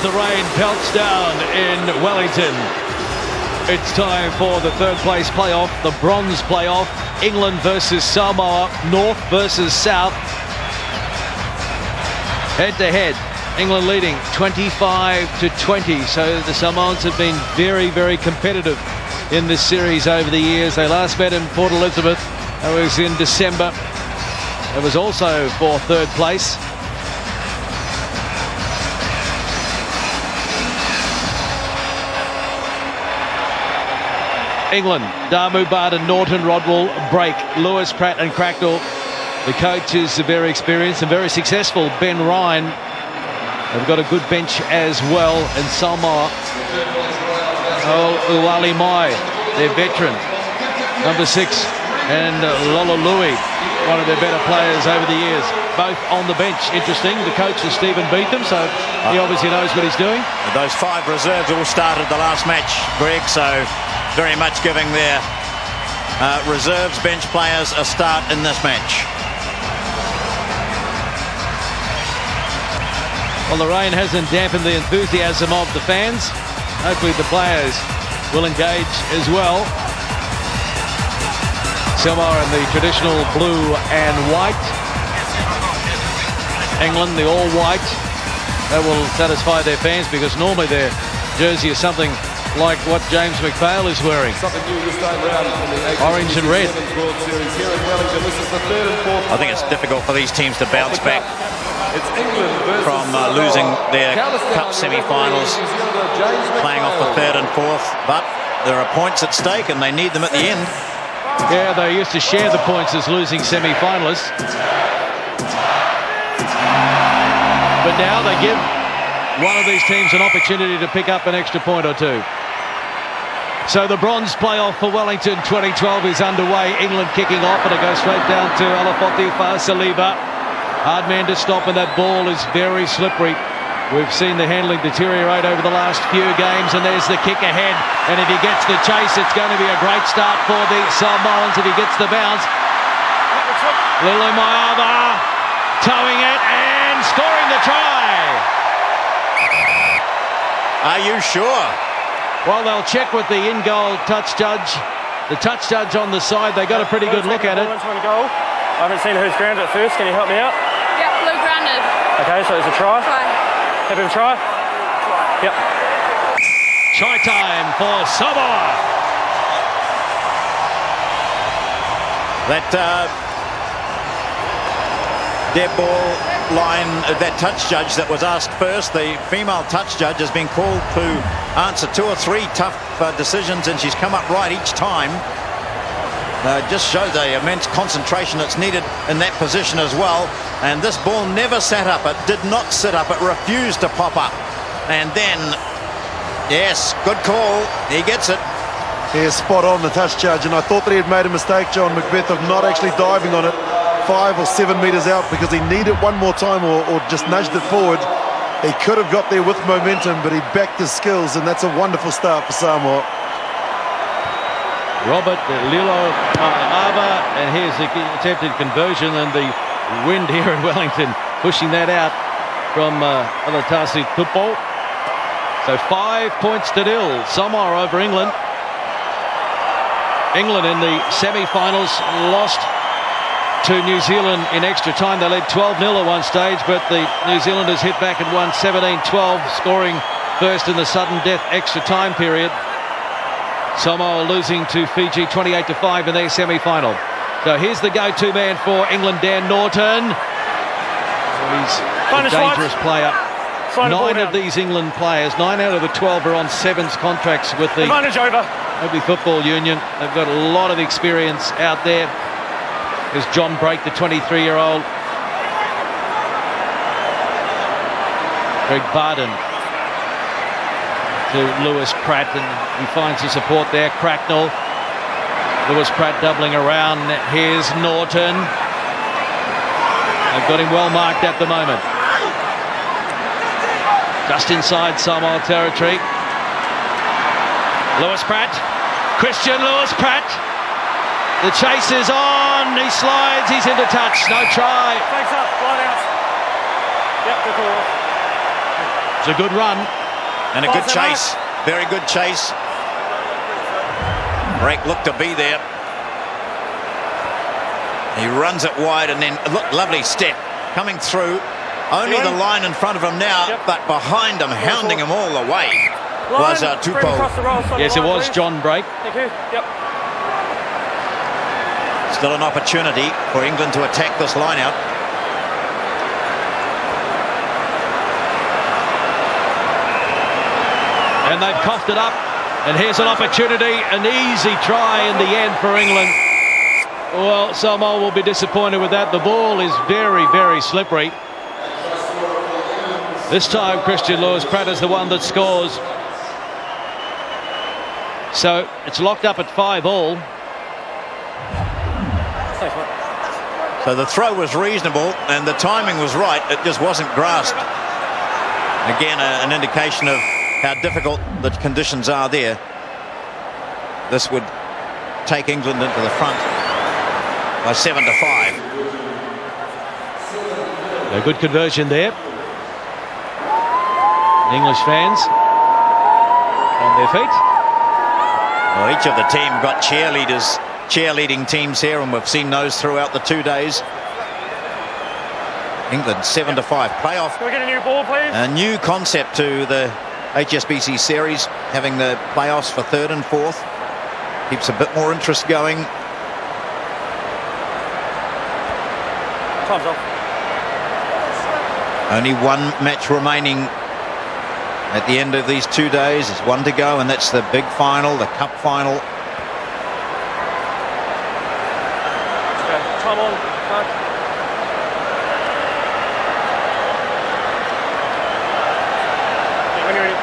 the rain pelts down in Wellington. It's time for the third place playoff, the bronze playoff. England versus Samoa, North versus South. Head to head, England leading 25-20. So the Samoans have been very, very competitive in this series over the years. They last met in Port Elizabeth. That was in December. It was also for third place. England, Damu, Barden, Norton, Rodwell, Brake, Lewis, Pratt and Cracknell. The coach is very experienced and very successful, Ben Ryan. They've got a good bench as well. And Samoa, Uali Mai, their veteran, number 6, and Lola Louis, one of their better players over the years, both on the bench. Interesting, the coach is Stephen Beetham, so he obviously knows what he's doing. Those 5 reserves all started the last match, Greg, so very much giving their reserves bench players a start in this match. Well, the rain hasn't dampened the enthusiasm of the fans. Hopefully the players will engage as well. Samoa in the traditional blue and white. England, the all white. That will satisfy their fans because normally their jersey is something like what James McPhail is wearing. Orange and red. I think it's difficult for these teams to bounce back from losing their cup semi-finals, playing off the 3rd and 4th, but there are points at stake and they need them at the end. Yeah, they used to share the points as losing semi-finalists. But now they give one of these teams an opportunity to pick up an extra point or two. So the bronze playoff for Wellington 2012 is underway. England kicking off, and it goes straight down to Alafoti Saliba. Hard man to stop, and that ball is very slippery. We've seen the handling deteriorate over the last few games, and there's the kick ahead. And if he gets the chase, it's going to be a great start for the Samoans if he gets the bounce. Lulu Maiava towing it and scoring the try. Are you sure? Well, they'll check with the in-goal touch judge. The touch judge on the side, they got a pretty good look at it. Goal. I haven't seen who's grounded it first. Can you help me out? Yep, blue grounded. Okay, so it's a try. Happy to try? Yep. Try time for Samoa. That dead ball line, that touch judge that was asked first, the female touch judge has been called to answer 2 or 3 tough decisions, and she's come up right each time. Just shows the immense concentration that's needed in that position as well. And this ball never sat up. It did not sit up. It refused to pop up. And then, yes, good call. He gets it. He is spot on, the touch judge, and I thought that he had made a mistake, John Macbeth, of not actually diving on it 5 or 7 metres out, because he needed one more time or just nudged it forward. He could have got there with momentum, but he backed his skills, and that's a wonderful start for Samoa. Robert Lilo Ava, and here's the attempted conversion, and the wind here in Wellington pushing that out from Alatasi football. So 5 points to 0, Samoa over England. England in the semi-finals lost to New Zealand in extra time. They led 12-0 at one stage, but the New Zealanders hit back and won 17-12, scoring first in the sudden death extra time period. Samoa losing to Fiji 28-5 in their semi-final. So here's the go-to man for England, Dan Norton. He's a dangerous player. 9 of these England players, 9 out of the 12 are on 7s contracts with the Rugby Football Union. They've got a lot of experience out there. There's John Brake, the 23-year-old. Greg Barden to Lewis Pratt, and he finds the support there. Cracknell. Lewis Pratt doubling around. Here's Norton. They've got him well marked at the moment. Just inside Samoa territory. Lewis Pratt. Christian Lewis Pratt. The chase is on. He slides. He's into touch. No try. Thanks up. Line out. Yep, good call. It's a good run. And a good chase. Very good chase. Brake looked to be there. He runs it wide and then look, lovely step coming through. Only the line in front of him now, but behind him, hounding him all the way, was Tupou. Yes, it was John Brake. Thank you. Yep. Still an opportunity for England to attack this line out. And they've coughed it up. And here's an opportunity, an easy try in the end for England. Well, Samoa will be disappointed with that. The ball is very, very slippery. This time, Christian Lewis-Pratt is the one that scores. So it's locked up at 5-all. So the throw was reasonable and the timing was right. It just wasn't grasped. Again, an indication of how difficult the conditions are there. This would take England into the front by 7-5. A good conversion there. English fans on their feet. Well, each of the team got cheerleading teams here, and we've seen those throughout the 2 days. England 7-5 playoff. Can we get a new ball, please? A new concept to the HSBC series, having the playoffs for 3rd and 4th. Keeps a bit more interest going. Time's off. Only one match remaining at the end of these 2 days. There's one to go, and that's the big final, the cup final. Okay, time on, Mark. When you're ready.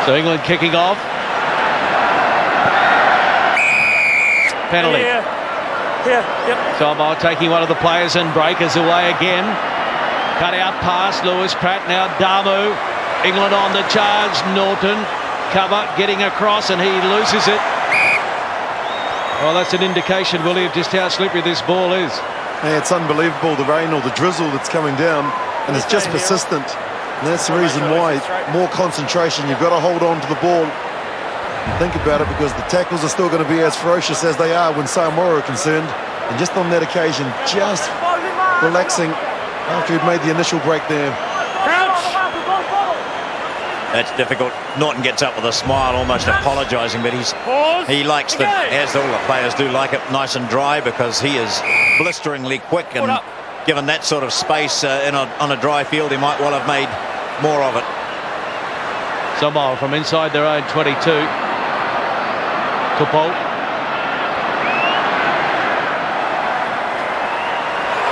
So England kicking off. Penalty. Here, yep. Samoa taking one of the players and breakers away again. Cut out pass, Lewis-Pratt, now Damu. England on the charge, Norton. Cover, getting across, and he loses it. Well, that's an indication, Willie, of just how slippery this ball is. Yeah, it's unbelievable, the rain or the drizzle that's coming down, and it's just persistent. And that's the reason why, more concentration. You've got to hold on to the ball and think about it, because the tackles are still going to be as ferocious as they are when Samoa are concerned. And just on that occasion, just relaxing after he'd made the initial break there. That's difficult. Norton gets up with a smile, almost apologising, but he likes the, as all the players do, like it nice and dry, because he is blisteringly quick, and given that sort of space on a dry field, he might well have made more of it. Samoa from inside their own 22. Tupou.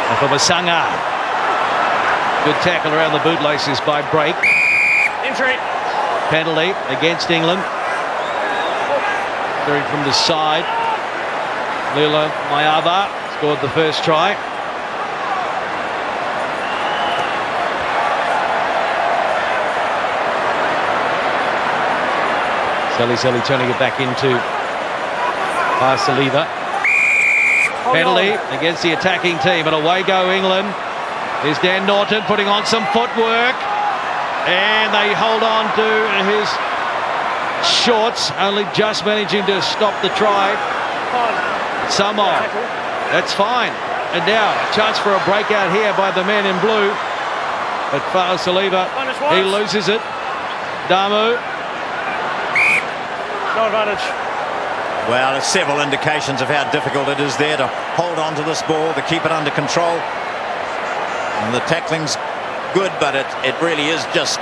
And for Masanga. Good tackle around the bootlaces by Brake. Entry. Penalty against England. Very from the side. Lula Mayava scored the first try. Sally turning it back into Saliva. Penalty against the attacking team, and away go England. Here's Dan Norton putting on some footwork, and they hold on to his shorts, only just managing to stop the try. Samoa, that's fine. And now a chance for a breakout here by the man in blue, but Saliva, he loses it. Damu. No advantage. Well, there's several indications of how difficult it is there to hold on to this ball, to keep it under control. And the tackling's good, but it really is just...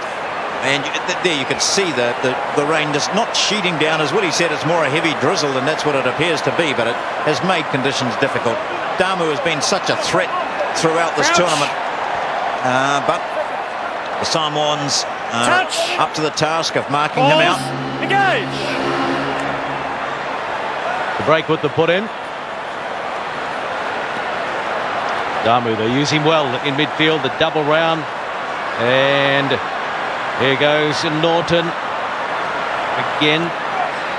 And there you can see the rain just not sheeting down. As Willie said, it's more a heavy drizzle, and that's what it appears to be, but it has made conditions difficult. Damu has been such a threat throughout this tournament. But the Samoans are up to the task of marking him out. Engage! The break with the put in. Damu, they use him well in midfield, the double round. And here goes Norton again.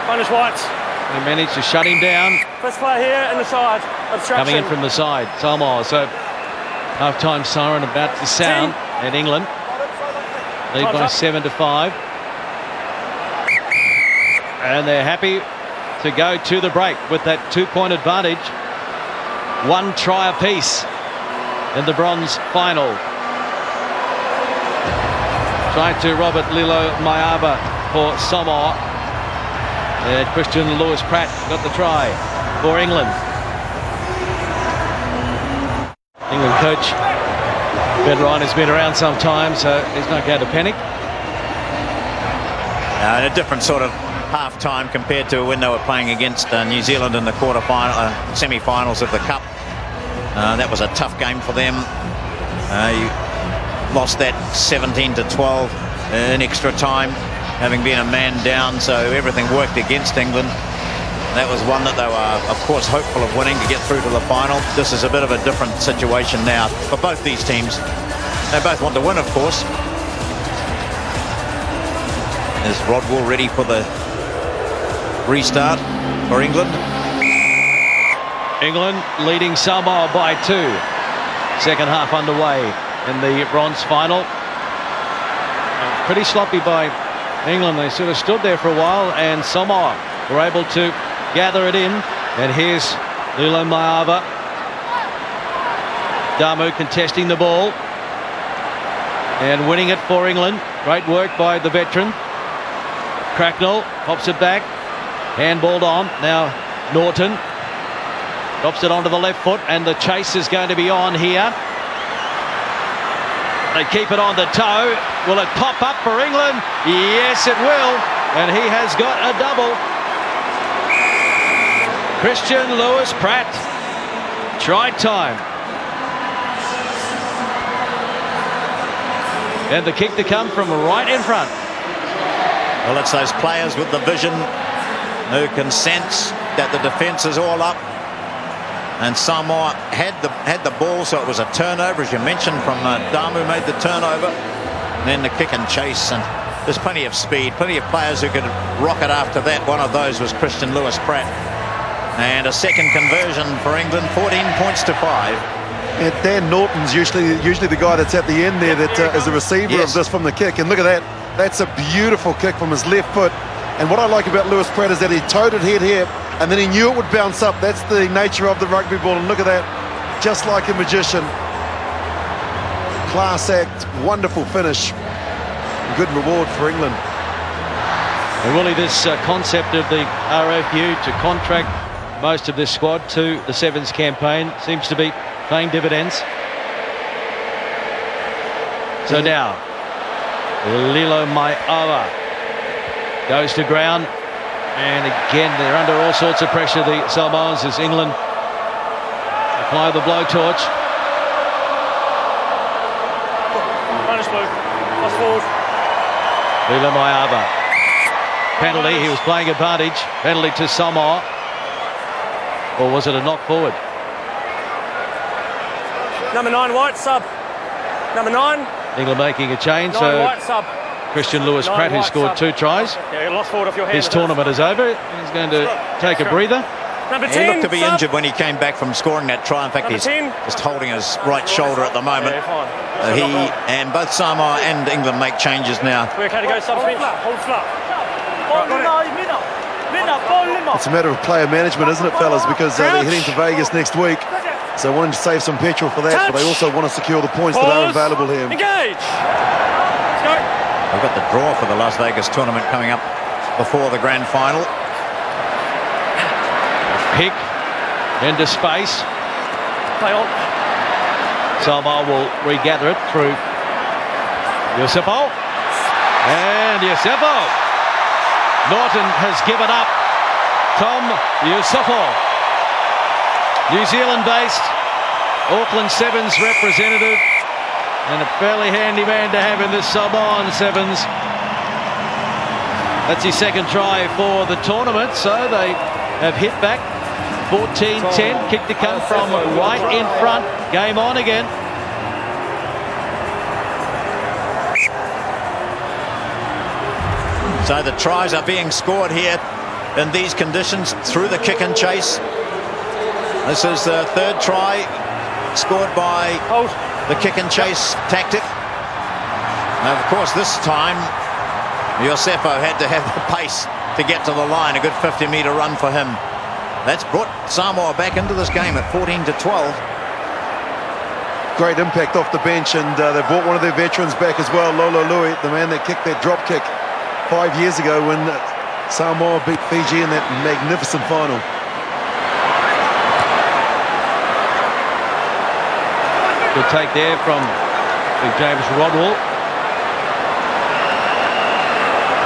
Minus whites. They managed to shut him down. First player here in the side. Obstruction. Coming in from the side, Samoa. So Half-time siren about to sound in England. Lead by 7-5. And they're happy to go to the break with that 2-point advantage. 1 try apiece in the bronze final. Trying to Robert Lilo Mayaba for Samoa. And Christian Lewis Pratt got the try for England. England coach Ben Ryan has been around some time, so he's not going to panic. A different sort of half-time compared to when they were playing against New Zealand in the semi-finals of the Cup. That was a tough game for them. You lost that 17-12 in extra time, having been a man down, so everything worked against England. That was one that they were, of course, hopeful of winning to get through to the final. This is a bit of a different situation now for both these teams. They both want to win, of course. Is Rodwell ready for the restart for England? England leading Samoa by 2. Second half underway in the bronze final. Pretty sloppy by England. They sort of stood there for a while, and Samoa were able to gather it in. And here's Lilo Mayaba. Damu contesting the ball and winning it for England. Great work by the veteran. Cracknell pops it back, handballed on. Now Norton drops it onto the left foot, and the chase is going to be on here. They keep it on the toe. Will it pop up for England? Yes, it will. And he has got a double. Christian Lewis Pratt. Try time. And the kick to come from right in front. Well, it's those players with the vision who can sense that the defence is all up. And Samoa had the ball, so it was a turnover, as you mentioned, from Damu made the turnover. And then the kick and chase, and there's plenty of speed, plenty of players who could rock it after that. One of those was Christian Lewis Pratt. And a second conversion for England, 14 points to 5. Yeah, Dan Norton's usually the guy that's at the end there that is the receiver of this from the kick. And look at that. That's a beautiful kick from his left foot. And what I like about Lewis Pratt is that he towed it head here, and then he knew it would bounce up. That's the nature of the rugby ball. And look at that. Just like a magician. Class act. Wonderful finish. Good reward for England. And really this concept of the RFU to contract most of this squad to the Sevens campaign seems to be paying dividends. So now Lilo Mayaba goes to ground, and again they're under all sorts of pressure, the Samoans, as England apply the blowtorch. Lilo Mayaba. Penalty, he was playing advantage. Penalty to Samoa. Or was it a knock forward? Number 9 White sub. Number 9. England making a change. 9 So White sub. Christian Lewis Pratt, who scored 2 tries. Yeah, you lost forward off your hand. His tournament is over. He's going to take a breather. Number 10. He looked to be sub. injured when he came back from scoring that try. In fact, he's just holding his right shoulder at the moment. Yeah, fine. He and both Samoa and England make changes now. We're okay to go sub spin. Hold flat. It's a matter of player management, isn't it, fellas? Because they're heading to Vegas next week. So wanting to save some petrol for that, Touch. but they also want to secure the points that are available here. Engage. Let's go. We've got the draw for the Las Vegas tournament coming up before the grand final. Pick into space. Play on. Samoa will regather it through Yosefo. And Yosefo. Norton has given up. Tom Yosefo. New Zealand-based Auckland Sevens representative, and a fairly handy man to have in this Samoan Sevens. That's his second try for the tournament, so they have hit back. 14-10, kick to come from right in front. Game on again. So the tries are being scored here in these conditions through the kick and chase. This is the third try scored by Hold. the kick and chase tactic. Now, of course, this time Iosefo had to have the pace to get to the line. A good 50-metre run for him. That's brought Samoa back into this game at 14-12. Great impact off the bench, and they brought one of their veterans back as well, Lolo Lui, the man that kicked that drop kick 5 years ago when Samoa beat Fiji in that magnificent final. Good take there from Big James Rodwell.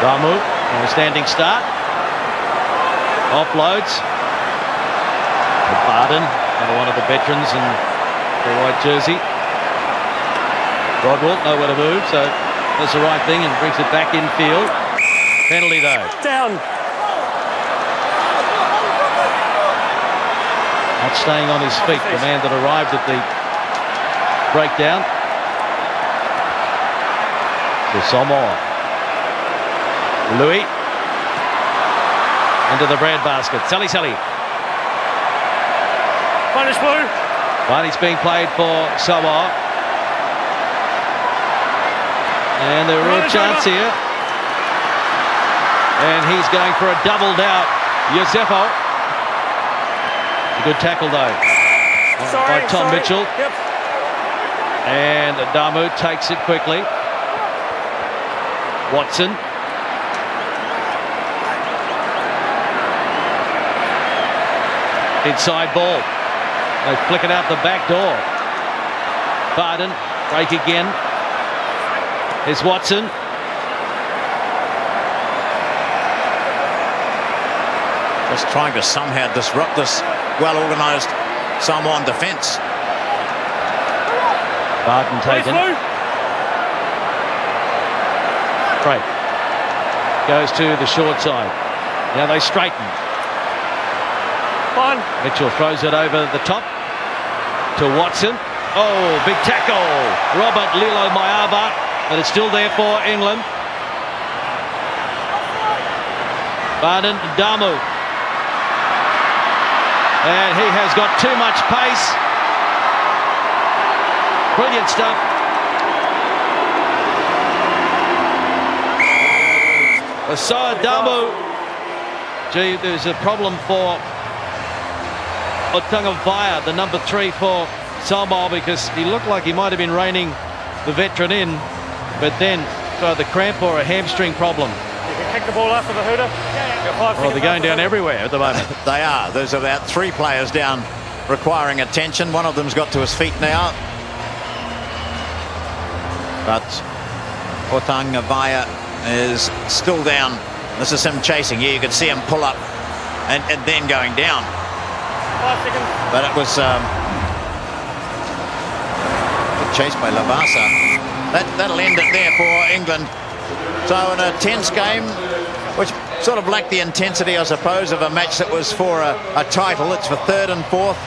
Damu on a standing start. Offloads. Barden, another one of the veterans in the white jersey. Rodwell, nowhere to move, so does the right thing and brings it back in field. Penalty though. Down. Not staying on his feet, the man that arrived at the breakdown. To Samoa. Louis. Into the breadbasket. Sally. Punish blue. Barney's being played for Samoa. And the real chance here. And he's going for a double now. Iosefo. A good tackle though. By Tom Mitchell. Yep. And Damu takes it quickly. Watson. Inside ball. They flick it out the back door. Barden, break again. Here's Watson. Just trying to somehow disrupt this well-organised Samoan defence. Barden taken. Break. Goes to the short side. Now they straighten. Fine. Mitchell throws it over the top to Watson. Oh, big tackle. Robert Lilo Maiava, but it's still there for England. Barden, Damu. And he has got too much pace. Brilliant stuff. Asad Damu. Gee, there's a problem for Otungavaya, the number 3 for Samoa, because he looked like he might have been reining the veteran in, but then the cramp or a hamstring problem. You can kick the ball after the hooter. Well, they're going down everywhere at the moment. They are. There's about 3 players down requiring attention. One of them's got to his feet now. But Otungavaya is still down. This is him chasing. Yeah, you could see him pull up and then going down. 5 seconds. But it was good chase by Lavasa. That'll end it there for England. So in a tense game, which sort of lacked the intensity, I suppose, of a match that was for a title. It's for 3rd and 4th.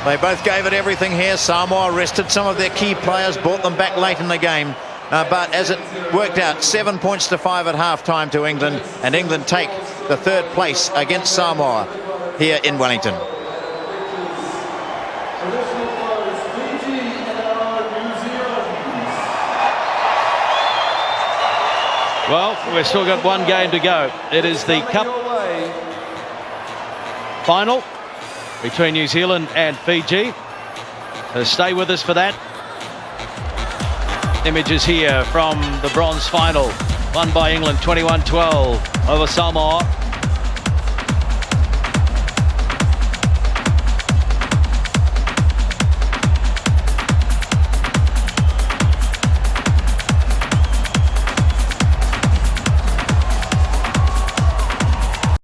They both gave it everything here. Samoa rested some of their key players, brought them back late in the game. But as it worked out, 7 points to 5 at half-time to England, and England take the 3rd place against Samoa here in Wellington. Well, we've still got one game to go. It is the Cup final between New Zealand and Fiji. Stay with us for that. Images here from the bronze final, won by England 21-12 over Samoa.